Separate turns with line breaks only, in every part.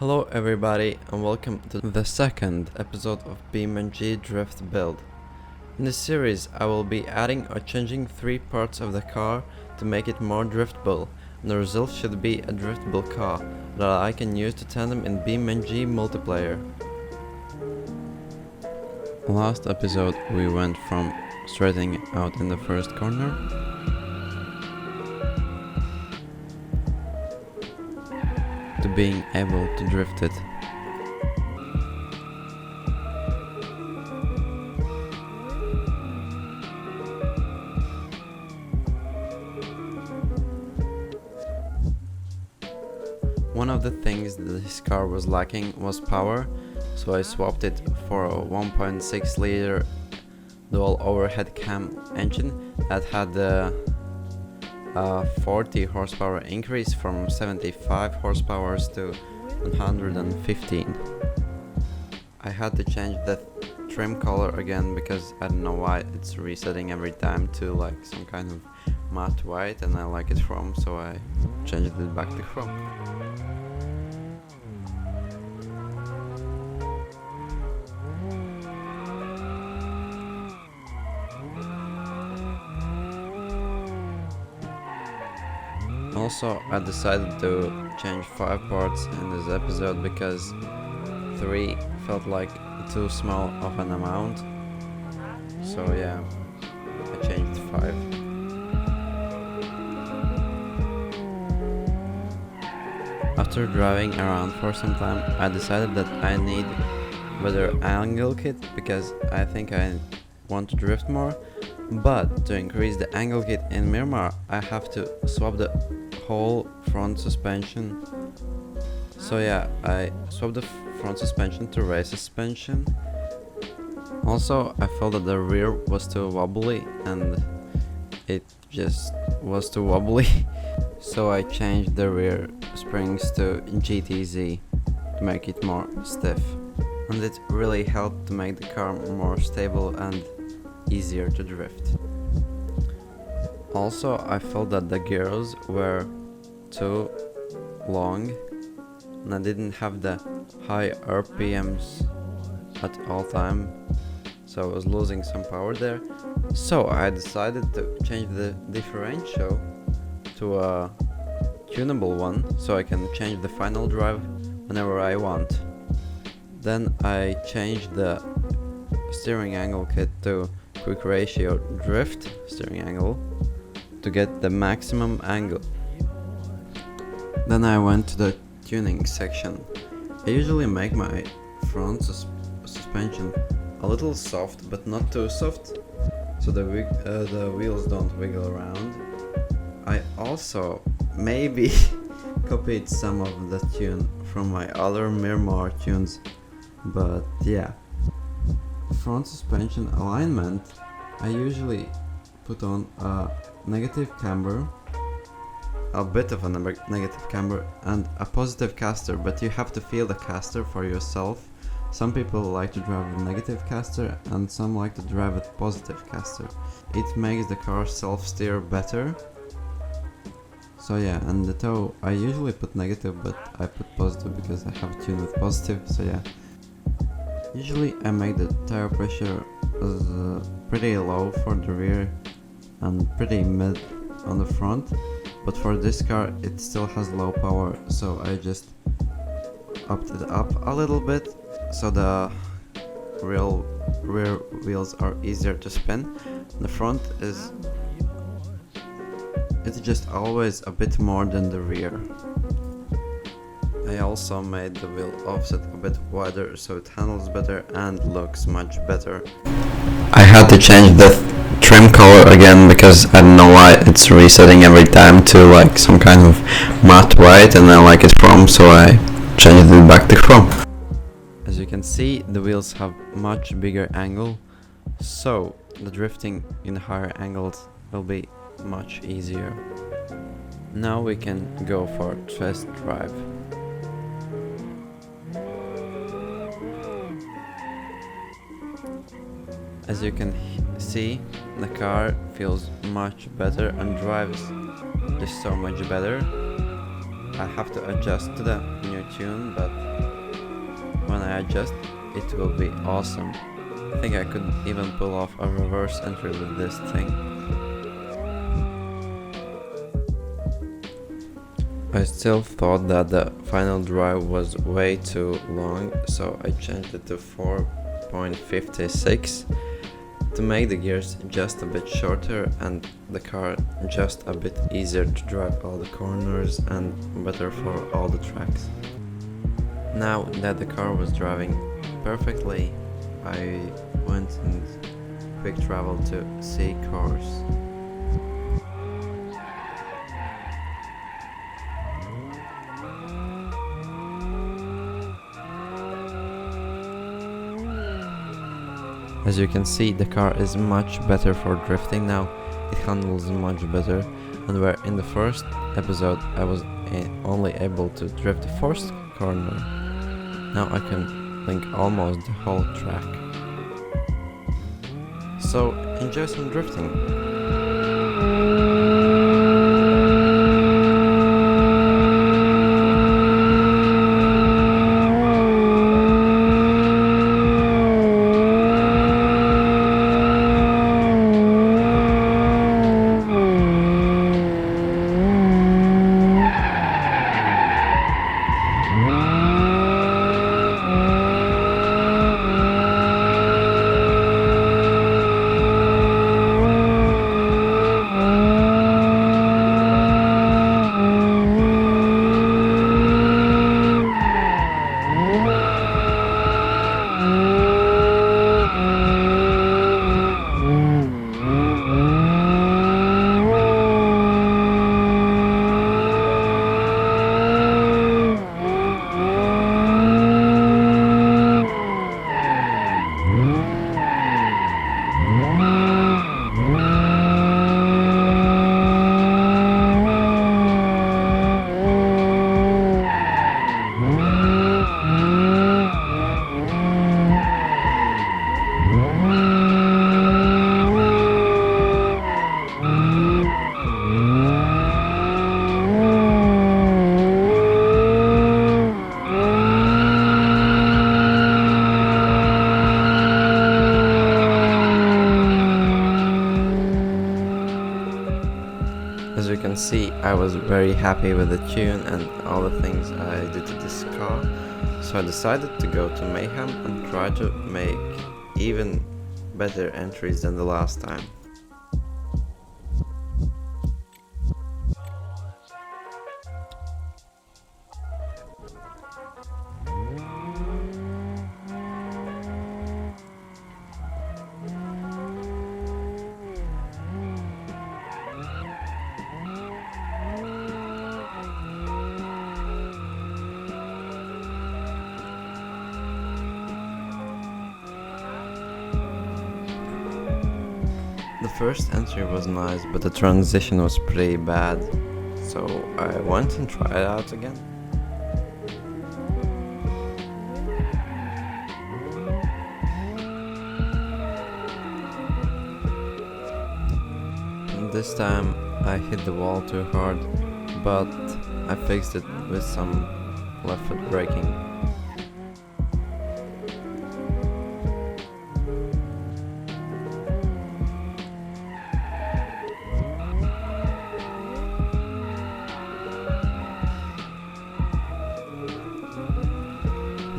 Hello everybody and welcome to the second episode of BeamNG DRIFT build. In this series I will be adding or changing 3 parts of the car to make it more driftable, and the result should be a driftable car that I can use to tandem in BeamNG multiplayer. Last episode we went from straightening out in the first corner to being able to drift it. One of the things that this car was lacking was power, so I swapped it for a 1.6 liter dual overhead cam engine that had the 40 horsepower increase from 75 horsepower to 115. I had to change the trim color again because I don't know why it's resetting every time to like some kind of matte white, and I like it chrome, so I changed it back to chrome. Also, I decided to change 5 parts in this episode because 3 felt like too small of an amount. So yeah, I changed 5. After driving around for some time, I decided that I need better angle kit because I think I want to drift more. But to increase the angle kit in Miramar, I have to swap the whole front suspension. So yeah, I swapped the front suspension to race suspension. Also, I felt that the rear was too wobbly and it just was too wobbly. So I changed the rear springs to GTZ to make it more stiff. And it really helped to make the car more stable and easier to drift. Also, I felt that the gears were too long and I didn't have the high RPMs at all time, so I was losing some power there. So I decided to change the differential to a tunable one so I can change the final drive whenever I want. Then I changed the steering angle kit to quick ratio drift steering angle to get the maximum angle. Then I went to the tuning section. I usually make my front suspension a little soft, but not too soft, so the wheels don't wiggle around. I also maybe copied some of the tune from my other Miramar tunes, but yeah. Front suspension alignment, I usually put on a negative camber, a bit of a negative camber and a positive caster, but you have to feel the caster for yourself. Some people like to drive with negative caster and some like to drive with positive caster. It makes the car self-steer better. So yeah, and the toe, I usually put negative, but I put positive because I have a tune with positive, so yeah. Usually I make the tire pressure pretty low for the rear and pretty mid on the front, but for this car it still has low power, so I just upped it up a little bit so the rear wheels are easier to spin. The front it's just always a bit more than the rear. I also made the wheel offset a bit wider so it handles better and looks much better. I had to change the trim color again because I don't know why it's resetting every time to like some kind of matte white, and I like it chrome, so I changed it back to chrome. As you can see, the wheels have much bigger angle, so the drifting in higher angles will be much easier. Now we can go for a test drive. As you can see, the car feels much better and drives just so much better. I have to adjust to the new tune, but when I adjust, it will be awesome. I think I could even pull off a reverse entry with this thing. I still thought that the final drive was way too long, so I changed it to 4.56 to make the gears just a bit shorter and the car just a bit easier to drive all the corners and better for all the tracks. Now that the car was driving perfectly, I went and quick travel to see course. As you can see, the car is much better for drifting now, it handles much better, and where in the first episode I was only able to drift the first corner, now I can link almost the whole track. So enjoy some drifting! As you can see, I was very happy with the tune and all the things I did to this car, so I decided to go to Mayhem and try to make even better entries than the last time. The first entry was nice, but the transition was pretty bad, so I went and tried it out again. And this time I hit the wall too hard, but I fixed it with some left foot braking.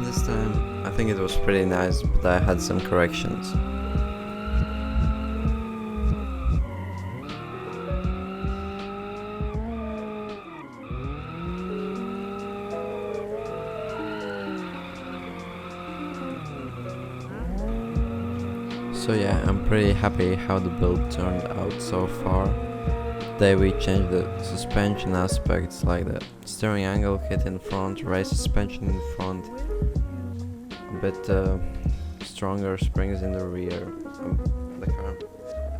This time I think it was pretty nice, but I had some corrections. So yeah, I'm pretty happy how the build turned out so far. Today we changed the suspension aspects, like the steering angle kit in front, race suspension in front, a bit stronger springs in the rear. The car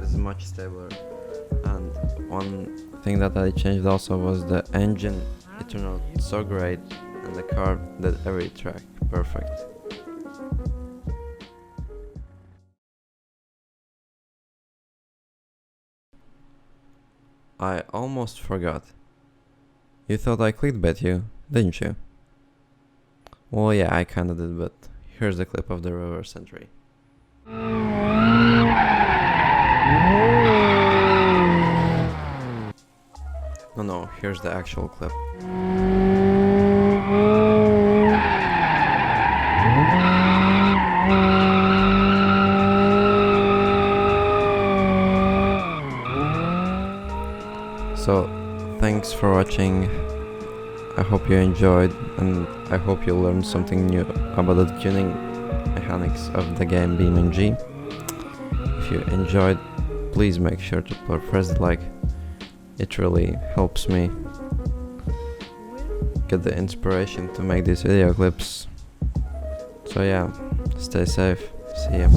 is much stabler. And one thing that I changed also was the engine. It turned out so great and the car did every track perfect. I almost forgot. You thought I clickbait you, didn't you? Well, yeah, I kinda did, but here's the clip of the reverse entry. No, here's the actual clip. So, thanks for watching. I hope you enjoyed, and I hope you learned something new about the tuning mechanics of the game BeamNG. If you enjoyed, please make sure to press the like. It really helps me get the inspiration to make these video clips. So yeah, stay safe. See ya.